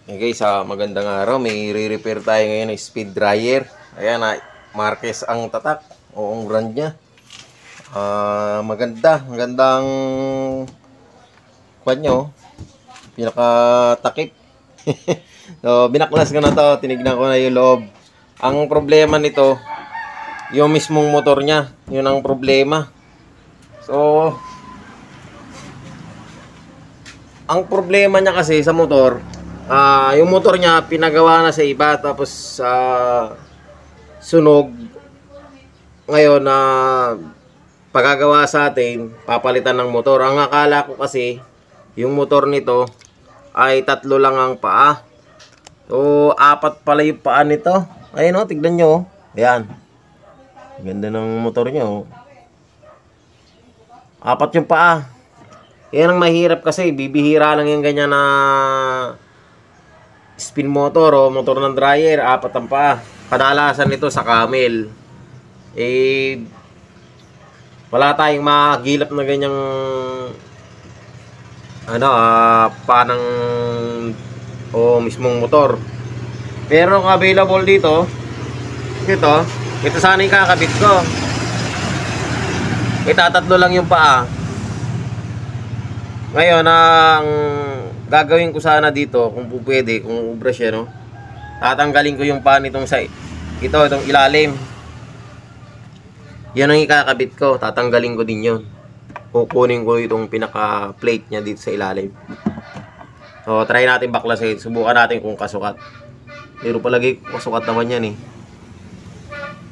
Okay guys, magandang araw. May re-repair tayo ngayon ng speed dryer. Ayan, Marquez ang tatak. O ang brand niya. Magandang kwan nyo. Pinakatakip. So, binaklas ko na to. Tinignan ko na yung loob. Ang problema nito, yung mismong motor niya. Yun ang problema. So, ang problema niya kasi sa motor, yung motor niya pinagawa na sa iba, tapos sunog. Ngayon na pagagawa sa atin, papalitan ng motor. Ang akala ko kasi yung motor nito ay 3 lang ang paa. So 4 pala yung paa nito. Ayun o, tignan nyo. Ayan, ganda ng motor nyo. 4 yung paa. Yan ang mahirap kasi bibihira lang yung ganyan na spin motor o motor ng dryer, 4 ang paa. Kadalasan nito sa camel. Wala tayong magilap na ganyang panang o mismong motor. Pero ang available dito, ito sana yung kakabit ko. Itatatlo lang yung paa. Ngayon, ang gagawin ko sana dito, kung pwede, kung ubra siya, no? Tatanggalin ko yung paa nitong itong ilalim. Yan ang ikakabit ko. Tatanggalin ko din yun. Kukunin ko itong pinaka-plate niya dito sa ilalim. So, try natin baklasin. Subukan natin kung kasukat. Pero palagi kasukat naman yan eh.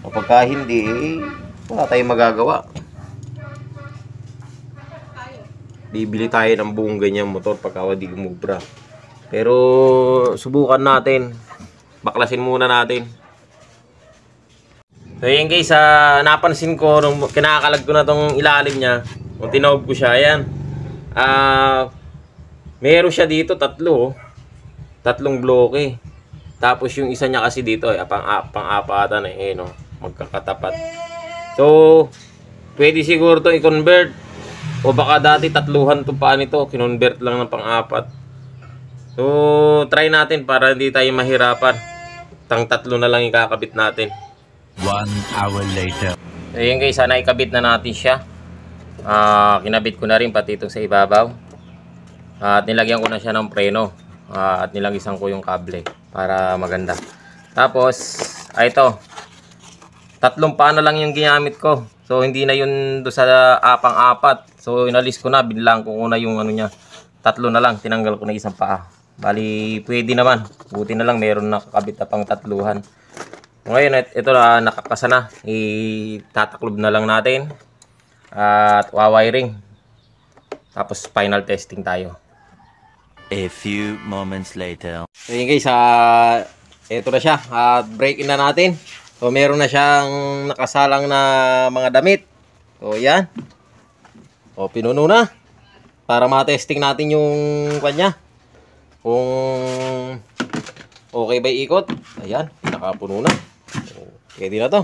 Kapag hindi, wala tayong magagawa. Bibili tayo ng buong ganyang motor pagka di gumubra. Pero subukan natin. Baklasin muna natin. So yan guys, napansin ko nung kinakalag ko na tong ilalim niya, nung tinawag ko siya, ayan. Meron siya dito 3 bloke. Tapos yung isa niya kasi dito ay pang-apatan eh, no, magkakatapat. So pwede siguro to i-convert. O baka dati 3 to pa nito, kinonvert lang ng pang-4. So, try natin para hindi tayo mahirapan. 3 na lang ikakabit natin. 1 hour later. So, yun guys, sana ikabit na natin siya. Kinabit ko na rin pati itong sa ibabaw. At nilagyan ko na siya ng preno. At nilagisan ko yung kable para maganda. Tapos, ito. 3 paa na lang yung ginamit ko. So, hindi na yun do sa pang-4. So, inalis ko na. Binlang ko na yung ano niya. 3 na lang. Tinanggal ko na isang paa. Bali, pwede naman. Buti na lang meron nakakabit na pang 3. Ngayon, ito na nakakasa na. Itataklob na lang natin. At wawiring. Tapos, final testing tayo. A few moments later. So, yun guys, ito na siya. Break in na natin. So, meron na siyang nakasalang na mga damit. So, yan. O, pinuno na. Para ma-testing natin yung kanya. Kung okay ba ikot. Ayan, nakapuno na. So, pwede na to.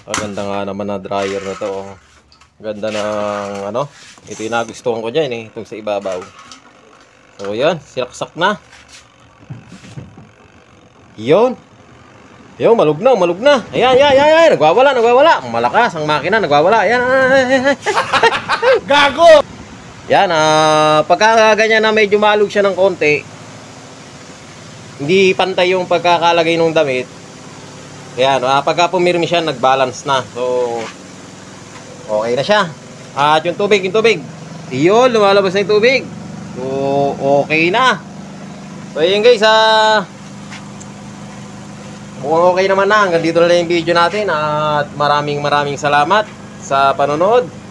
Maganda nga naman na dryer na to. Ganda ng ito yung nagustuhan ko dyan eh. Itong sa ibabaw. So, yan. Sinaksak na. Yun. Yo, malug na. Ayan. Nagwawala. Malakas ang makina, nagwawala. Ayan. Gago! Yan, pagka ganyan na medyo malug siya ng konti, hindi pantay yung pagkakalagay ng damit. Ayan, pagka pumirmi siya, nagbalance na. So, okay na siya. At yung tubig. Iyon, lumalabas na yung tubig. So, okay na. So, yun guys, mukhang okay naman na. Hanggang dito na lang yung video natin. At maraming salamat sa panonood.